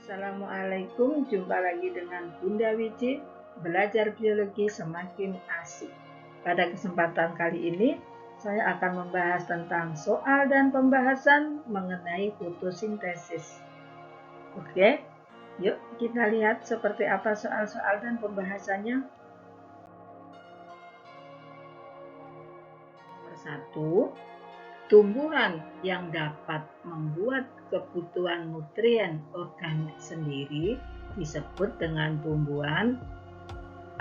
Assalamualaikum, jumpa lagi dengan Bunda Wiji. Belajar biologi semakin asik. Pada kesempatan kali ini, saya akan membahas tentang soal dan pembahasan mengenai fotosintesis. Oke, yuk kita lihat seperti apa soal-soal dan pembahasannya. Nomor 1. Tumbuhan yang dapat membuat kebutuhan nutrien organik sendiri disebut dengan tumbuhan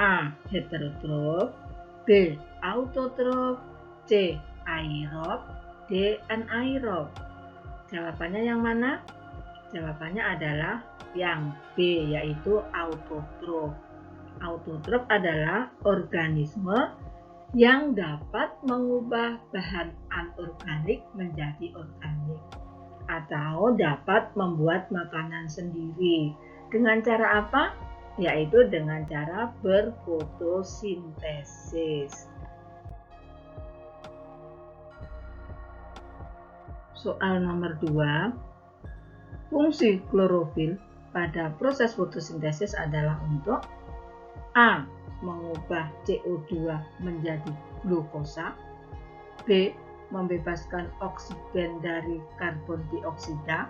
A. Heterotrof, B. Autotrof, C. Aerob, D. Anaerob. Jawabannya yang mana? Jawabannya adalah yang B, yaitu autotrof. Autotrof adalah organisme yang dapat mengubah bahan anorganik menjadi organik atau dapat membuat makanan sendiri. Dengan cara apa? Yaitu dengan cara berfotosintesis. Soal nomor 2. Fungsi klorofil pada proses fotosintesis adalah untuk A. Mengubah CO2 menjadi glukosa, B. Membebaskan oksigen dari karbon dioksida,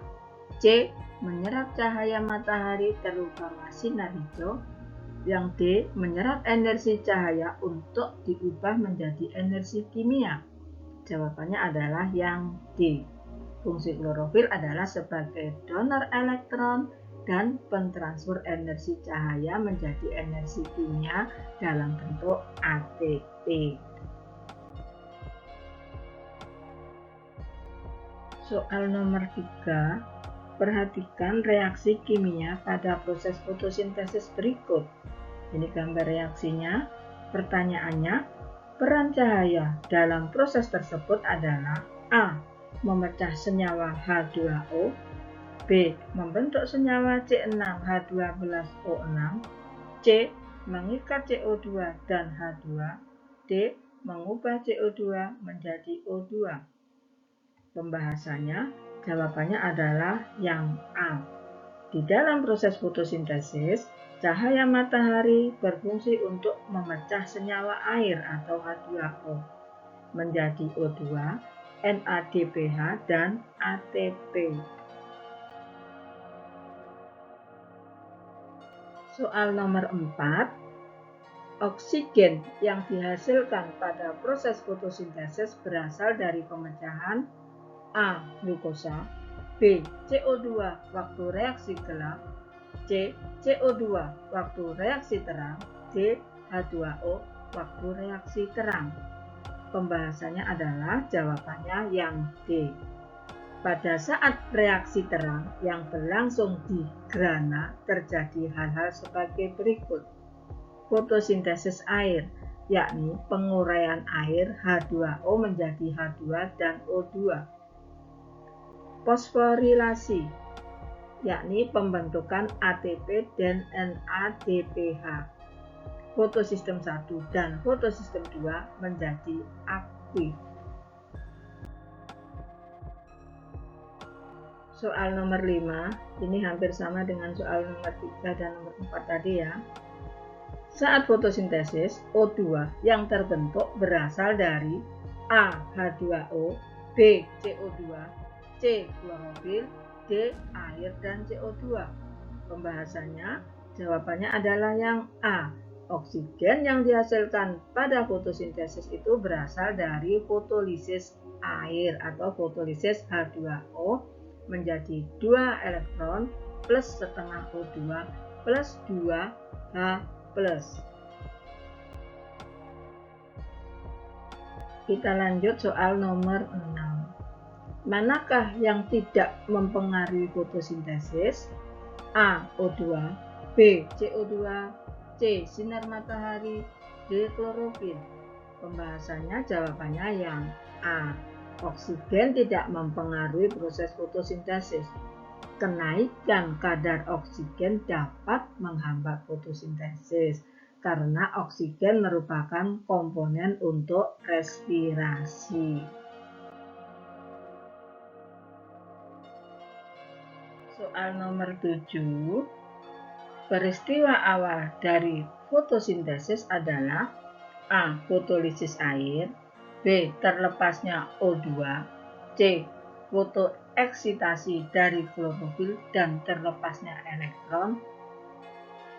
C. Menyerap cahaya matahari terutama sinar hijau, yang D. Menyerap energi cahaya untuk diubah menjadi energi kimia. Jawabannya adalah yang D. Fungsi klorofil adalah sebagai donor elektron dan pentransfer energi cahaya menjadi energi kimia dalam bentuk ATP. Soal nomor 3. Perhatikan reaksi kimia pada proses fotosintesis berikut. Ini gambar reaksinya. Pertanyaannya, peran cahaya dalam proses tersebut adalah A. Memecah senyawa H2O, B. Membentuk senyawa C6H12O6, C. Mengikat CO2 dan H2, D. Mengubah CO2 menjadi O2. Pembahasannya, jawabannya adalah yang A. Di dalam proses fotosintesis, cahaya matahari berfungsi untuk memecah senyawa air atau H2O menjadi O2, NADPH, dan ATP. Soal nomor 4. Oksigen yang dihasilkan pada proses fotosintesis berasal dari pemecahan A. Glukosa, B. CO2 waktu reaksi gelap, C. CO2 waktu reaksi terang, D. H2O waktu reaksi terang. Pembahasannya adalah jawabannya yang D. Pada saat reaksi terang yang berlangsung di grana terjadi hal-hal sebagai berikut. Fotosintesis air, yakni penguraian air H2O menjadi H2 dan O2. Fosforilasi, yakni pembentukan ATP dan NADPH. Fotosistem 1 dan fotosistem 2 menjadi aktif. Soal nomor 5, ini hampir sama dengan soal nomor 3 dan nomor 4 tadi ya. Saat fotosintesis, O2 yang terbentuk berasal dari A. H2O, B. CO2, C. Klorofil, D. Air dan CO2. Pembahasannya, jawabannya adalah yang A. Oksigen yang dihasilkan pada fotosintesis itu berasal dari fotolisis air atau fotolisis H2O menjadi 2 elektron plus setengah O2 plus 2 H+. Kita lanjut soal nomor 6. Manakah yang tidak mempengaruhi fotosintesis? A. O2, B. CO2, C. Sinar matahari, D. Klorofil. Pembahasannya jawabannya yang A. Oksigen tidak mempengaruhi proses fotosintesis. Kenaikan kadar oksigen dapat menghambat fotosintesis karena oksigen merupakan komponen untuk respirasi. Soal nomor 7. Peristiwa awal dari fotosintesis adalah A. Fotolisis air, B. Terlepasnya O2, C. Fotoeksitasi dari klorofil dan terlepasnya elektron,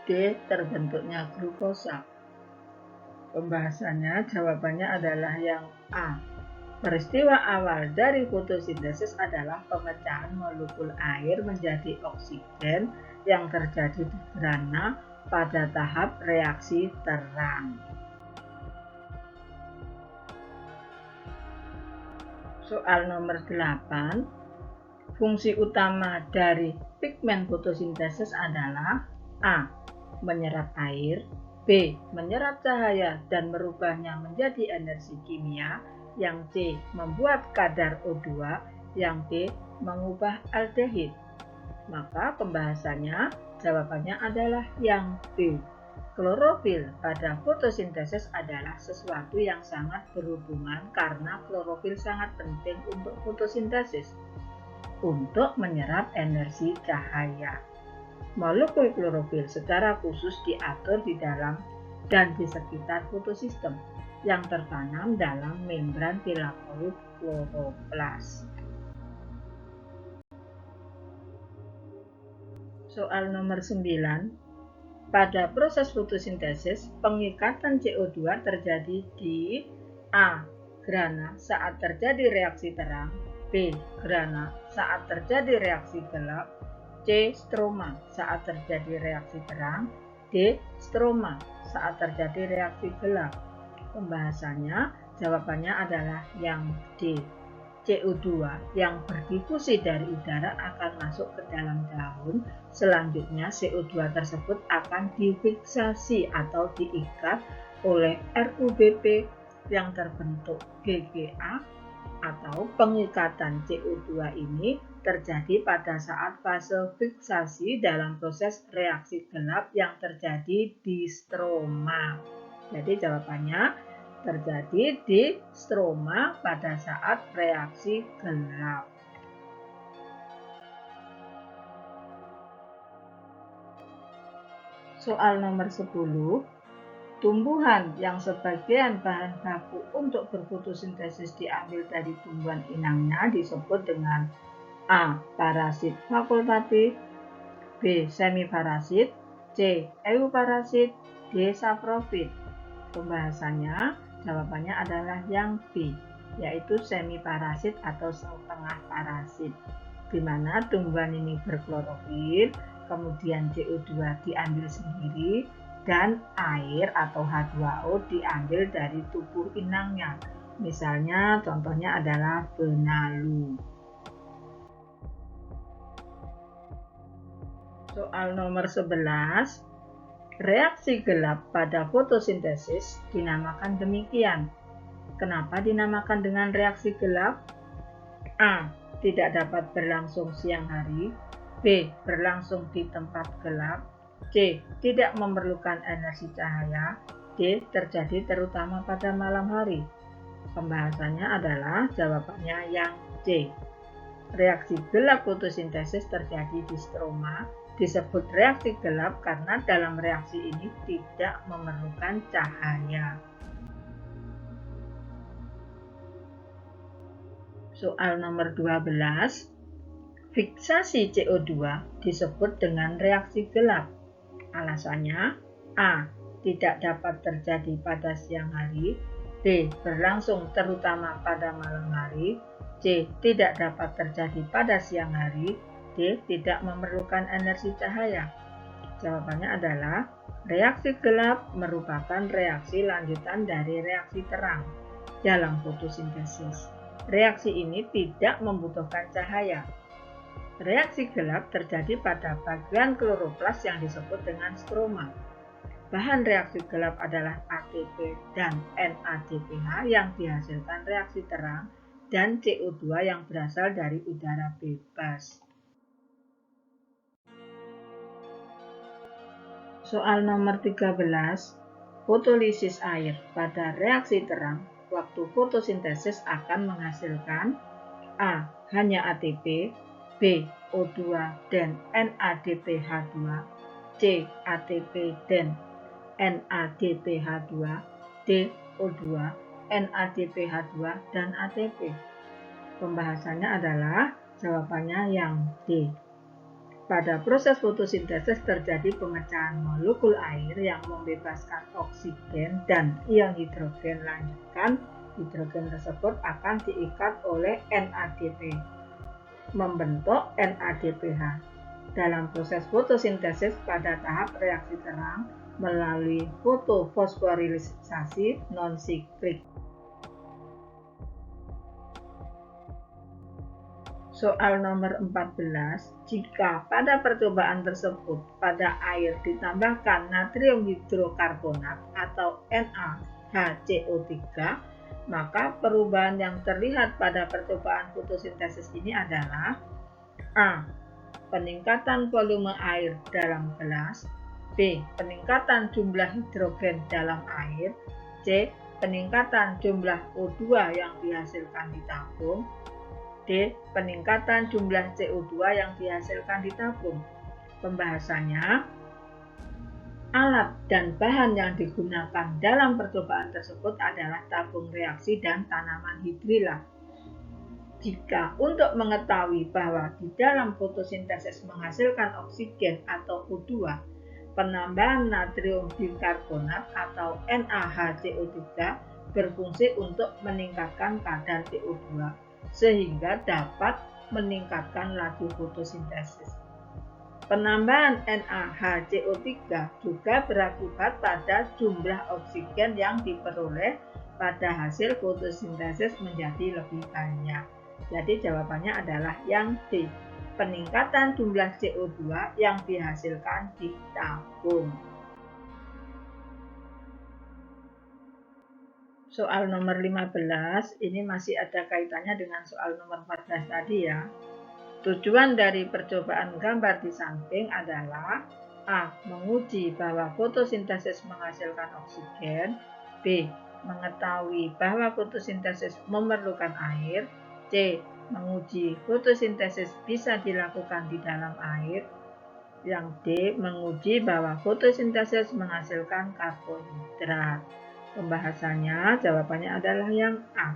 D. Terbentuknya glukosa. Pembahasannya, jawabannya adalah yang A. Peristiwa awal dari fotosintesis adalah pemecahan molekul air menjadi oksigen yang terjadi di grana pada tahap reaksi terang. Soal nomor 8. Fungsi utama dari pigmen fotosintesis adalah A. Menyerap air, B. Menyerap cahaya dan merubahnya menjadi energi kimia, yang C. Membuat kadar O2, yang D. Mengubah aldehid. Maka pembahasannya, jawabannya adalah yang B. Klorofil pada fotosintesis adalah sesuatu yang sangat berhubungan karena klorofil sangat penting untuk fotosintesis, untuk menyerap energi cahaya. Molekul klorofil secara khusus diatur di dalam dan di sekitar fotosistem yang tertanam dalam membran tilakoid kloroplas. Soal nomor 9. Pada proses fotosintesis, pengikatan CO2 terjadi di A. Grana saat terjadi reaksi terang, B. Grana saat terjadi reaksi gelap, C. Stroma saat terjadi reaksi terang, D. Stroma saat terjadi reaksi gelap. Pembahasannya, jawabannya adalah yang D. CO2 yang berdifusi dari udara akan masuk ke dalam daun. Selanjutnya CO2 tersebut akan difiksasi atau diikat oleh RUBP yang terbentuk GGA, atau pengikatan CO2 ini terjadi pada saat fase fiksasi dalam proses reaksi gelap yang terjadi di stroma. Jadi jawabannya terjadi di stroma pada saat reaksi gelap. Soal nomor 10. Tumbuhan yang sebagian bahan baku untuk berfotosintesis diambil dari tumbuhan inangnya disebut dengan A. Parasit fakultatif, B. Semiparasit, C. Euparasit, D. Saprofit. Pembahasannya, jawabannya adalah yang B, yaitu semiparasit atau setengah parasit, di mana tumbuhan ini berklorofil, kemudian CO2 diambil sendiri, dan air atau H2O diambil dari tubuh inangnya. Misalnya, contohnya adalah benalu. Soal nomor 11. Reaksi gelap pada fotosintesis dinamakan demikian. Kenapa dinamakan dengan reaksi gelap? A. Tidak dapat berlangsung siang hari, B. Berlangsung di tempat gelap, C. Tidak memerlukan energi cahaya, D. Terjadi terutama pada malam hari. Pembahasannya adalah jawabannya yang C. Reaksi gelap fotosintesis terjadi di stroma. Disebut reaksi gelap karena dalam reaksi ini tidak memerlukan cahaya. Soal nomor 12. Fiksasi CO2 disebut dengan reaksi gelap. Alasannya, A. Tidak dapat terjadi pada siang hari, B. Berlangsung terutama pada malam hari, C. Tidak dapat terjadi pada siang hari, D. Tidak memerlukan energi cahaya. Jawabannya adalah reaksi gelap merupakan reaksi lanjutan dari reaksi terang dalam fotosintesis. Reaksi ini tidak membutuhkan cahaya. Reaksi gelap terjadi pada bagian kloroplas yang disebut dengan stroma. Bahan reaksi gelap adalah ATP dan NADPH yang dihasilkan reaksi terang dan CO2 yang berasal dari udara bebas. Soal nomor 13. Fotolisis air pada reaksi terang waktu fotosintesis akan menghasilkan A. Hanya ATP, B. O2 dan NADPH2, C. ATP dan NADPH2, D. O2, NADPH2 dan ATP. Pembahasannya adalah jawabannya yang D. Pada proses fotosintesis terjadi pemecahan molekul air yang membebaskan oksigen dan ion hidrogen. Lanjutkan, hidrogen tersebut akan diikat oleh NADP, membentuk NADPH. Dalam proses fotosintesis pada tahap reaksi terang melalui fotofosforilisasi non-siklik. Soal nomor 14, jika pada percobaan tersebut pada air ditambahkan natrium hidrokarbonat atau NaHCO3, maka perubahan yang terlihat pada percobaan fotosintesis ini adalah A. Peningkatan volume air dalam gelas, B. Peningkatan jumlah hidrogen dalam air, C. Peningkatan jumlah O2 yang dihasilkan di tabung, D. Peningkatan jumlah CO2 yang dihasilkan di tabung. Pembahasannya, alat dan bahan yang digunakan dalam percobaan tersebut adalah tabung reaksi dan tanaman hidrilla. Jika untuk mengetahui bahwa di dalam fotosintesis menghasilkan oksigen atau O2, penambahan natrium bikarbonat atau NaHCO3 berfungsi untuk meningkatkan kadar CO2 sehingga dapat meningkatkan laju fotosintesis. Penambahan NaHCO3 juga berakibat pada jumlah oksigen yang diperoleh pada hasil fotosintesis menjadi lebih banyak. Jadi jawabannya adalah yang D, peningkatan jumlah CO2 yang dihasilkan di tabung. Soal nomor 15, ini masih ada kaitannya dengan soal nomor 14 tadi ya. Tujuan dari percobaan gambar di samping adalah A. Menguji bahwa fotosintesis menghasilkan oksigen, B. Mengetahui bahwa fotosintesis memerlukan air, C. Menguji fotosintesis bisa dilakukan di dalam air, yang D. Menguji bahwa fotosintesis menghasilkan karbohidrat. Pembahasannya, jawabannya adalah yang A.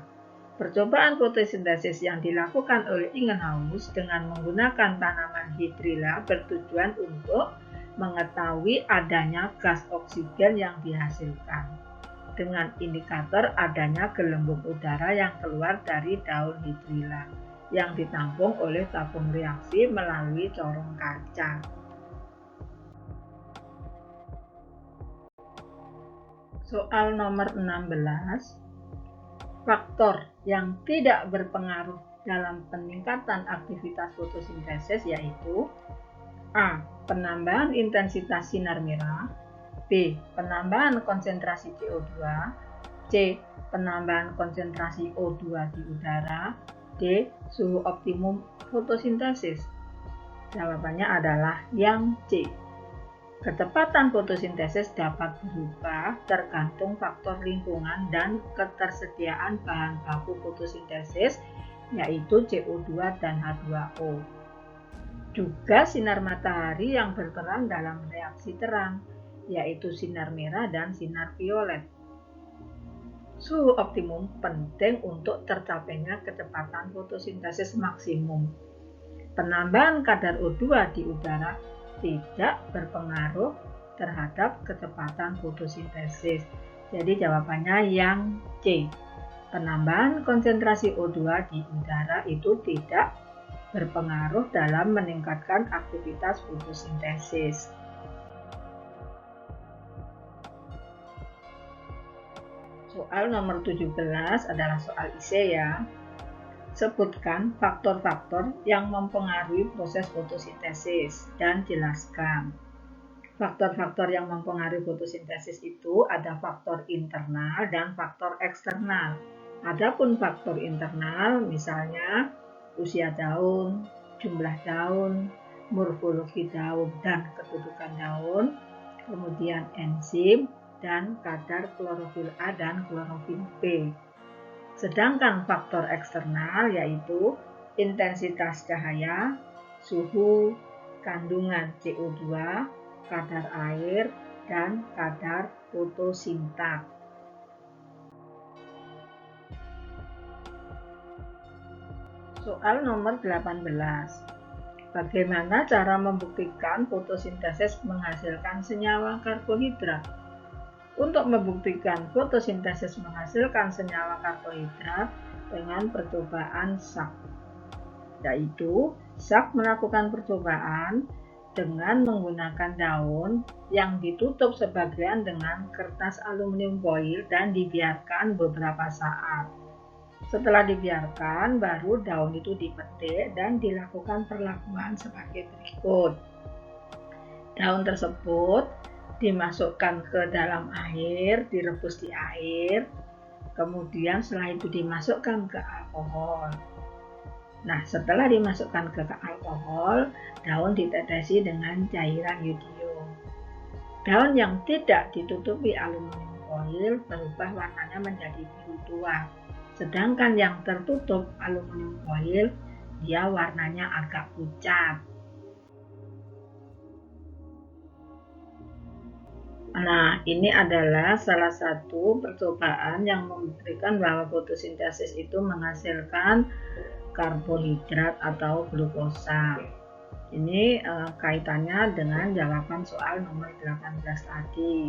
Percobaan fotosintesis yang dilakukan oleh Ingenhousz dengan menggunakan tanaman hidrilla bertujuan untuk mengetahui adanya gas oksigen yang dihasilkan dengan indikator adanya gelembung udara yang keluar dari daun hidrilla yang ditampung oleh tabung reaksi melalui corong kaca. Soal nomor 16, faktor yang tidak berpengaruh dalam peningkatan aktivitas fotosintesis yaitu A. Penambahan intensitas sinar merah, B. Penambahan konsentrasi CO2, C. Penambahan konsentrasi O2 di udara, D. Suhu optimum fotosintesis. Jawabannya adalah yang C. Kecepatan fotosintesis dapat berubah tergantung faktor lingkungan dan ketersediaan bahan baku fotosintesis, yaitu CO2 dan H2O. Juga sinar matahari yang berperan dalam reaksi terang, yaitu sinar merah dan sinar violet. Suhu optimum penting untuk tercapainya kecepatan fotosintesis maksimum. Penambahan kadar O2 di udara tidak berpengaruh terhadap kecepatan fotosintesis. Jadi jawabannya yang C. Penambahan konsentrasi O2 di udara itu tidak berpengaruh dalam meningkatkan aktivitas fotosintesis. Soal nomor 17 adalah soal IC ya. Sebutkan faktor-faktor yang mempengaruhi proses fotosintesis dan jelaskan. Faktor-faktor yang mempengaruhi fotosintesis itu ada faktor internal dan faktor eksternal. Adapun faktor internal misalnya usia daun, jumlah daun, morfologi daun dan kedudukan daun, kemudian enzim, dan kadar klorofil A dan klorofil B. Sedangkan faktor eksternal yaitu intensitas cahaya, suhu, kandungan CO2, kadar air, dan kadar fotosintak. Soal nomor 18. Bagaimana cara membuktikan fotosintesis menghasilkan senyawa karbohidrat? Untuk membuktikan fotosintesis menghasilkan senyawa karbohidrat dengan percobaan Sachs, yaitu Sachs melakukan percobaan dengan menggunakan daun yang ditutup sebagian dengan kertas aluminium foil dan dibiarkan beberapa saat. Setelah dibiarkan, baru daun itu dipetik dan dilakukan perlakuan sebagai berikut. Daun tersebut dimasukkan ke dalam air, direbus di air, kemudian setelah itu dimasukkan ke alkohol. Nah, setelah dimasukkan ke alkohol, daun ditetesi dengan cairan yodium. Daun yang tidak ditutupi aluminium foil berubah warnanya menjadi biru tua, sedangkan yang tertutup aluminium foil dia warnanya agak pucat. Nah, ini adalah salah satu percobaan yang membuktikan bahwa fotosintesis itu menghasilkan karbohidrat atau glukosa. Ini kaitannya dengan jawaban soal nomor 18 tadi.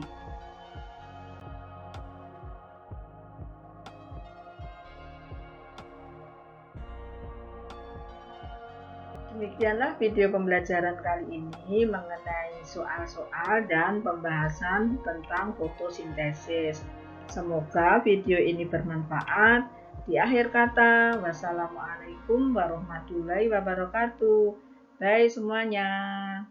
Demikianlah video pembelajaran kali ini mengenai soal-soal dan pembahasan tentang fotosintesis. Semoga video ini bermanfaat. Di akhir kata, wassalamualaikum warahmatullahi wabarakatuh. Bye semuanya.